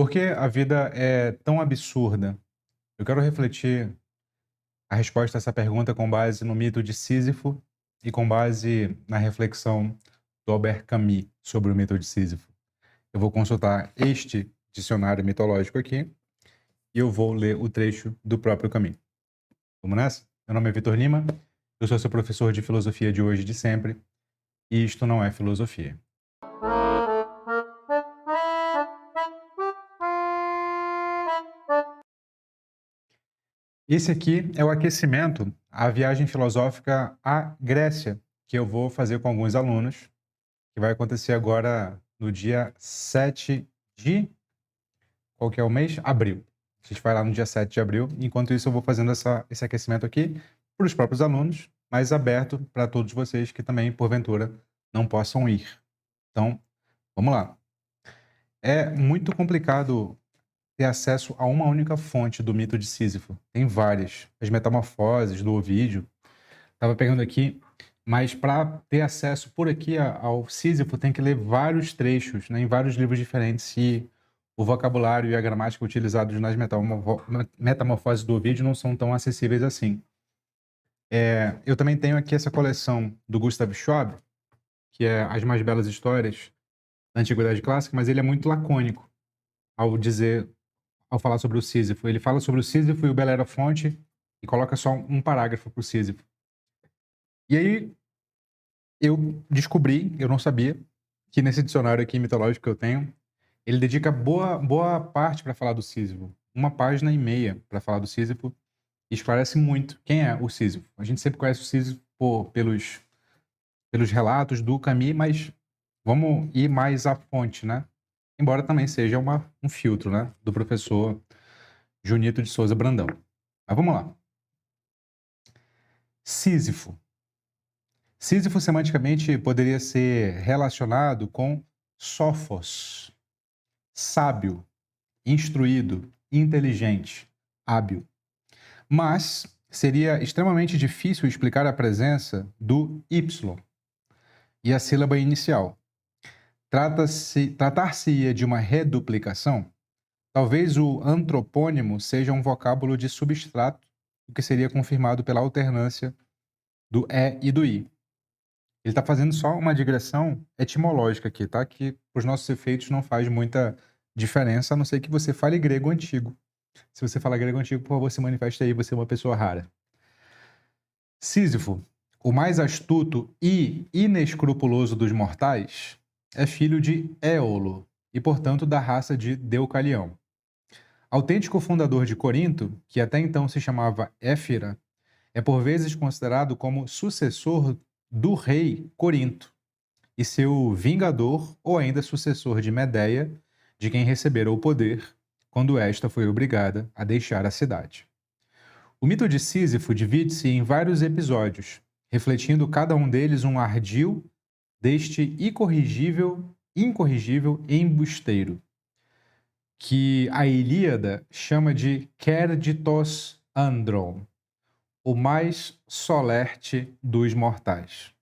Por que a vida é tão absurda? Eu quero refletir a resposta a essa pergunta com base no mito de Sísifo e com base na reflexão do Albert Camus sobre o mito de Sísifo. Eu vou consultar este dicionário mitológico aqui e eu vou ler o trecho do próprio Camus. Vamos nessa? Meu nome é Vitor Lima, eu sou seu professor de filosofia de hoje e de sempre, e isto não é filosofia. Esse aqui é o aquecimento à viagem filosófica à Grécia, que eu vou fazer com alguns alunos, que vai acontecer agora no dia 7 de... Qual que é o mês? Abril. A gente vai lá no dia 7 de abril. Enquanto isso, eu vou fazendo esse aquecimento aqui para os próprios alunos, mas aberto para todos vocês que também, porventura, não possam ir. Então, vamos lá. É muito complicado ter acesso a uma única fonte do mito de Sísifo. Tem várias. As Metamorfoses, do Ovídio. Estava pegando aqui, mas para ter acesso por aqui ao Sísifo tem que ler vários trechos, né, em vários livros diferentes, e o vocabulário e a gramática utilizados nas Metamorfoses do Ovídio não são tão acessíveis assim. Eu também tenho aqui essa coleção do Gustav Schwab, que é As Mais Belas Histórias da Antiguidade Clássica, mas ele é muito lacônico ao falar sobre o Sísifo. Ele fala sobre o Sísifo e o Belerofonte e coloca só um parágrafo para o Sísifo. E aí eu descobri, eu não sabia, que nesse dicionário aqui mitológico que eu tenho, ele dedica boa parte para falar do Sísifo. 1,5 páginas para falar do Sísifo, e esclarece muito quem é o Sísifo. A gente sempre conhece o Sísifo pelos relatos do Camus, mas vamos ir mais à fonte, né? Embora também seja um filtro, né, do professor Junito de Souza Brandão. Mas vamos lá. Sísifo. Sísifo, semanticamente, poderia ser relacionado com sófos, sábio, instruído, inteligente, hábil. Mas seria extremamente difícil explicar a presença do Y e a sílaba inicial. Tratar-se-ia de uma reduplicação? Talvez o antropônimo seja um vocábulo de substrato, o que seria confirmado pela alternância do E e do I. Ele está fazendo só uma digressão etimológica aqui, tá? Que para os nossos efeitos não faz muita diferença, a não ser que você fale grego antigo. Se você fala grego antigo, por favor, se manifeste aí, você é uma pessoa rara. Sísifo, o mais astuto e inescrupuloso dos mortais, é filho de Éolo e, portanto, da raça de Deucalião. Autêntico fundador de Corinto, que até então se chamava Éfira, é por vezes considerado como sucessor do rei Corinto e seu vingador ou ainda sucessor de Medeia, de quem recebera o poder quando esta foi obrigada a deixar a cidade. O mito de Sísifo divide-se em vários episódios, refletindo cada um deles um ardil deste incorrigível embusteiro, que a Ilíada chama de Kerditos Andron, o mais solerte dos mortais.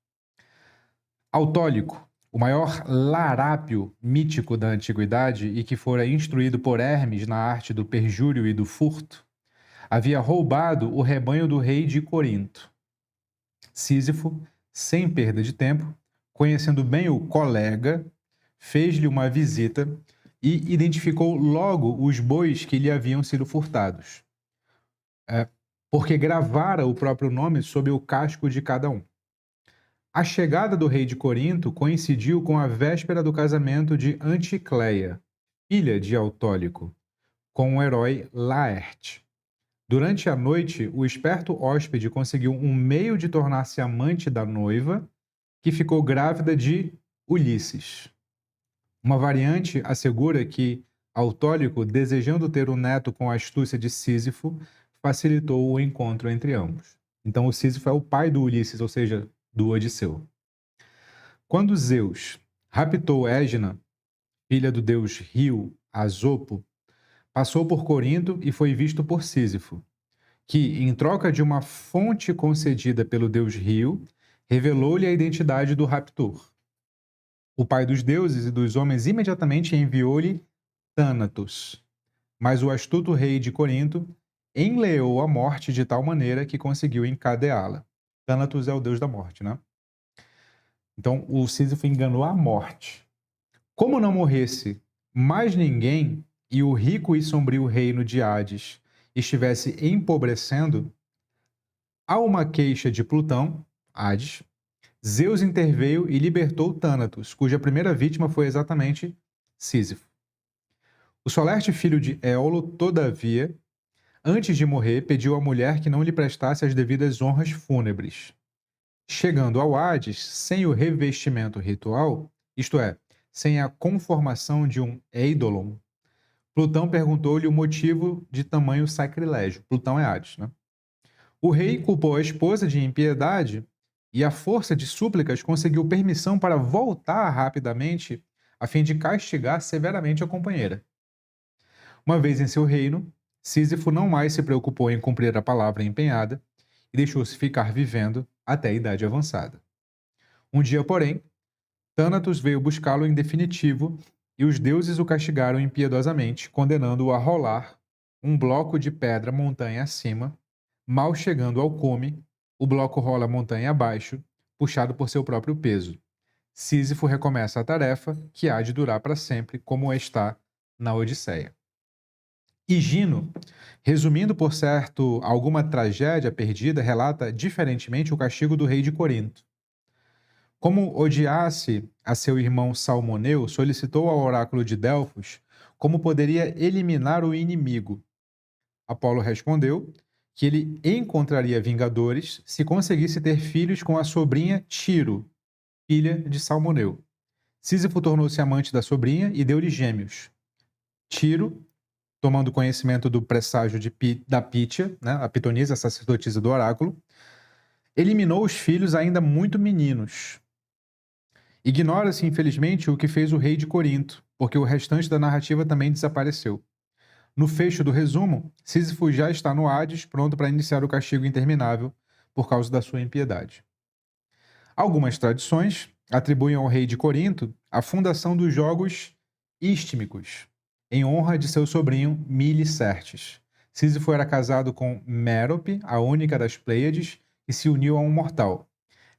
Autólico, o maior larápio mítico da antiguidade e que fora instruído por Hermes na arte do perjúrio e do furto, havia roubado o rebanho do rei de Corinto. Sísifo, sem perda de tempo, conhecendo bem o colega, fez-lhe uma visita e identificou logo os bois que lhe haviam sido furtados, porque gravara o próprio nome sob o casco de cada um. A chegada do rei de Corinto coincidiu com a véspera do casamento de Anticleia, filha de Autólico, com o herói Laerte. Durante a noite, o esperto hóspede conseguiu um meio de tornar-se amante da noiva, que ficou grávida de Ulisses. Uma variante assegura que Autólico, desejando ter um neto com a astúcia de Sísifo, facilitou o encontro entre ambos. Então, o Sísifo é o pai do Ulisses, ou seja, do Odisseu. Quando Zeus raptou Égina, filha do deus Rio, Asopo, passou por Corinto e foi visto por Sísifo, que, em troca de uma fonte concedida pelo deus Rio, revelou-lhe a identidade do raptor. O pai dos deuses e dos homens imediatamente enviou-lhe Tânatos. Mas o astuto rei de Corinto enleou a morte de tal maneira que conseguiu encadeá-la. Tânatos é o deus da morte, né? Então, o Sísifo enganou a morte. Como não morresse mais ninguém e o rico e sombrio reino de Hades estivesse empobrecendo, a uma queixa de Plutão, Hades, Zeus interveio e libertou Tânatos, cuja primeira vítima foi exatamente Sísifo. O solerte filho de Éolo, todavia, antes de morrer, pediu à mulher que não lhe prestasse as devidas honras fúnebres. Chegando ao Hades, sem o revestimento ritual, isto é, sem a conformação de um eidolon, Plutão perguntou-lhe o motivo de tamanho sacrilégio. Plutão é Hades, né? O rei culpou a esposa de impiedade e, à força de súplicas, conseguiu permissão para voltar rapidamente a fim de castigar severamente a companheira. Uma vez em seu reino, Sísifo não mais se preocupou em cumprir a palavra empenhada e deixou-se ficar vivendo até a idade avançada. Um dia, porém, Tânatos veio buscá-lo em definitivo e os deuses o castigaram impiedosamente, condenando-o a rolar um bloco de pedra montanha acima. Mal chegando ao cume, o bloco rola montanha abaixo, puxado por seu próprio peso. Sísifo recomeça a tarefa, que há de durar para sempre, como está na Odisseia. Higino, resumindo por certo alguma tragédia perdida, relata diferentemente o castigo do rei de Corinto. Como odiasse a seu irmão Salmoneu, solicitou ao oráculo de Delfos como poderia eliminar o inimigo. Apolo respondeu que ele encontraria vingadores se conseguisse ter filhos com a sobrinha Tiro, filha de Salmoneu. Sísifo tornou-se amante da sobrinha e deu-lhe gêmeos. Tiro, tomando conhecimento do presságio da Pítia, né, a pitonisa, a sacerdotisa do oráculo, eliminou os filhos ainda muito meninos. Ignora-se, infelizmente, o que fez o rei de Corinto, porque o restante da narrativa também desapareceu. No fecho do resumo, Sísifo já está no Hades, pronto para iniciar o castigo interminável por causa da sua impiedade. Algumas tradições atribuem ao rei de Corinto a fundação dos Jogos Ístmicos, em honra de seu sobrinho Milicertes. Sísifo era casado com Mérope, a única das Pleiades, e se uniu a um mortal.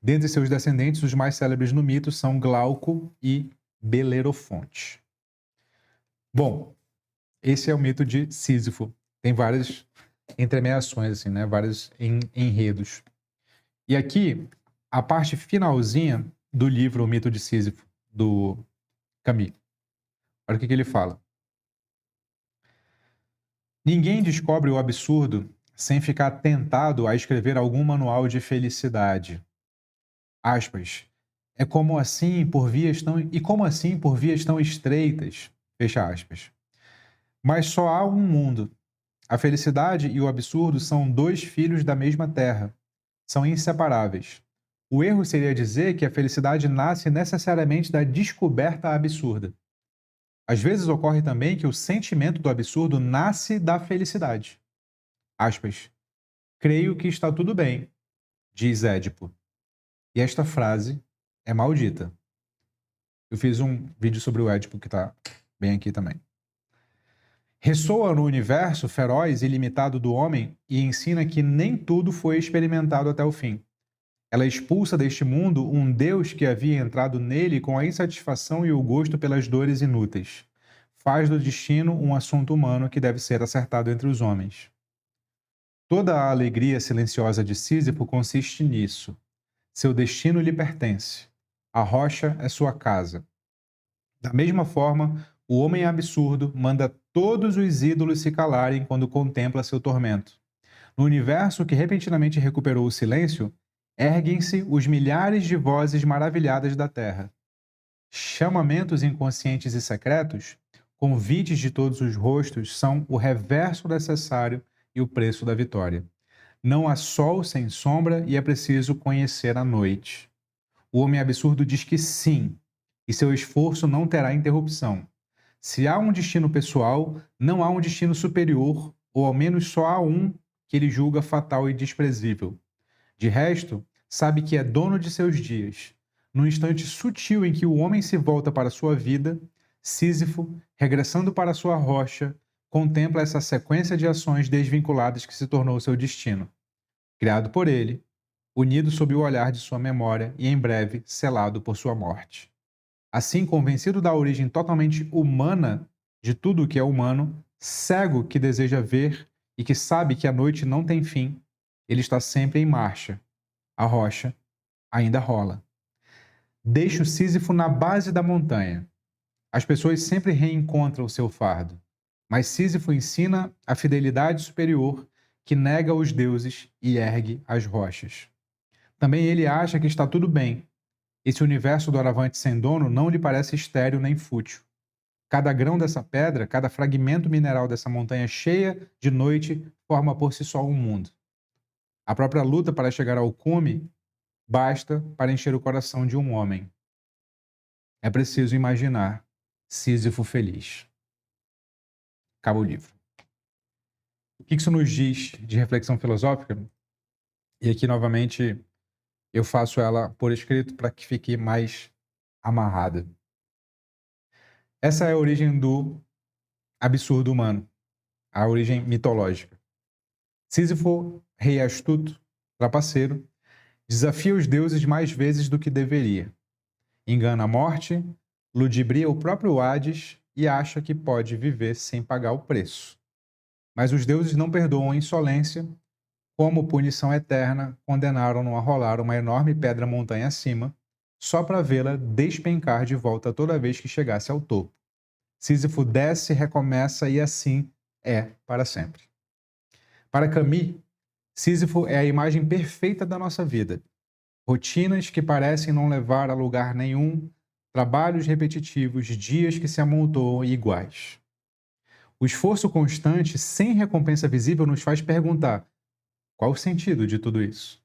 Dentre seus descendentes, os mais célebres no mito são Glauco e Belerofonte. Bom, esse é o mito de Sísifo. Tem várias entremeações, assim, né? Vários enredos. E aqui, a parte finalzinha do livro O Mito de Sísifo, do Camus. Olha o que ele fala. Ninguém descobre o absurdo sem ficar tentado a escrever algum manual de felicidade. Aspas. É como assim por vias tão... E como assim por vias tão estreitas? Fecha aspas. Mas só há um mundo. A felicidade e o absurdo são dois filhos da mesma terra. São inseparáveis. O erro seria dizer que a felicidade nasce necessariamente da descoberta absurda. Às vezes ocorre também que o sentimento do absurdo nasce da felicidade. Aspas. Creio que está tudo bem, diz Édipo. E esta frase é maldita. Eu fiz um vídeo sobre o Édipo que está bem aqui também. Ressoa no universo feroz e ilimitado do homem e ensina que nem tudo foi experimentado até o fim. Ela expulsa deste mundo um Deus que havia entrado nele com a insatisfação e o gosto pelas dores inúteis. Faz do destino um assunto humano que deve ser acertado entre os homens. Toda a alegria silenciosa de Sísifo consiste nisso. Seu destino lhe pertence. A rocha é sua casa. Da mesma forma, o homem absurdo manda todos os ídolos se calarem quando contempla seu tormento. No universo que repentinamente recuperou o silêncio, erguem-se os milhares de vozes maravilhadas da terra. Chamamentos inconscientes e secretos, convites de todos os rostos, são o reverso necessário e o preço da vitória. Não há sol sem sombra e é preciso conhecer a noite. O homem absurdo diz que sim, e seu esforço não terá interrupção. Se há um destino pessoal, não há um destino superior, ou ao menos só há um que ele julga fatal e desprezível. De resto, sabe que é dono de seus dias. No instante sutil em que o homem se volta para sua vida, Sísifo, regressando para sua rocha, contempla essa sequência de ações desvinculadas que se tornou seu destino, criado por ele, unido sob o olhar de sua memória e em breve selado por sua morte. Assim, convencido da origem totalmente humana de tudo o que é humano, cego que deseja ver e que sabe que a noite não tem fim, ele está sempre em marcha. A rocha ainda rola. Deixa o Sísifo na base da montanha. As pessoas sempre reencontram o seu fardo, mas Sísifo ensina a fidelidade superior que nega os deuses e ergue as rochas. Também ele acha que está tudo bem. Esse universo doravante sem dono não lhe parece estéril nem fútil. Cada grão dessa pedra, cada fragmento mineral dessa montanha cheia de noite forma por si só um mundo. A própria luta para chegar ao cume basta para encher o coração de um homem. É preciso imaginar Sísifo feliz. Acaba o livro. O que isso nos diz de reflexão filosófica? E aqui, novamente, eu faço ela por escrito para que fique mais amarrada. Essa é a origem do absurdo humano, a origem mitológica. Sísifo, rei astuto, trapaceiro, desafia os deuses mais vezes do que deveria. Engana a morte, ludibria o próprio Hades e acha que pode viver sem pagar o preço. Mas os deuses não perdoam a insolência. Como punição eterna, condenaram-no a rolar uma enorme pedra-montanha acima, só para vê-la despencar de volta toda vez que chegasse ao topo. Sísifo desce, recomeça e assim é para sempre. Para Camus, Sísifo é a imagem perfeita da nossa vida. Rotinas que parecem não levar a lugar nenhum, trabalhos repetitivos, dias que se amontoam iguais. O esforço constante, sem recompensa visível, nos faz perguntar: qual o sentido de tudo isso?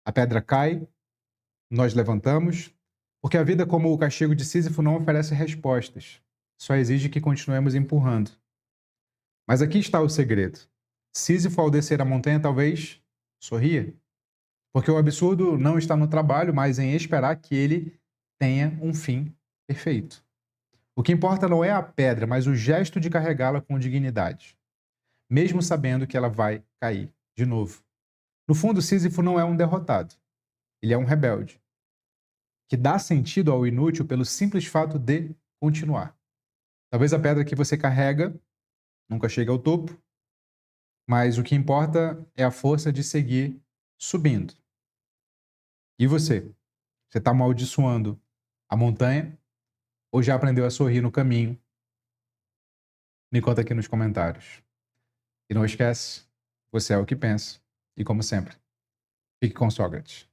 A pedra cai, nós levantamos, porque a vida, como o castigo de Sísifo, não oferece respostas, só exige que continuemos empurrando. Mas aqui está o segredo. Sísifo, ao descer a montanha, talvez sorria, porque o absurdo não está no trabalho, mas em esperar que ele tenha um fim perfeito. O que importa não é a pedra, mas o gesto de carregá-la com dignidade, mesmo sabendo que ela vai cair de novo. No fundo, Sísifo não é um derrotado. Ele é um rebelde, que dá sentido ao inútil pelo simples fato de continuar. Talvez a pedra que você carrega nunca chegue ao topo, mas o que importa é a força de seguir subindo. E você? Você está amaldiçoando a montanha ou já aprendeu a sorrir no caminho? Me conta aqui nos comentários. E não esquece, você é o que pensa. E como sempre, fique com Sócrates.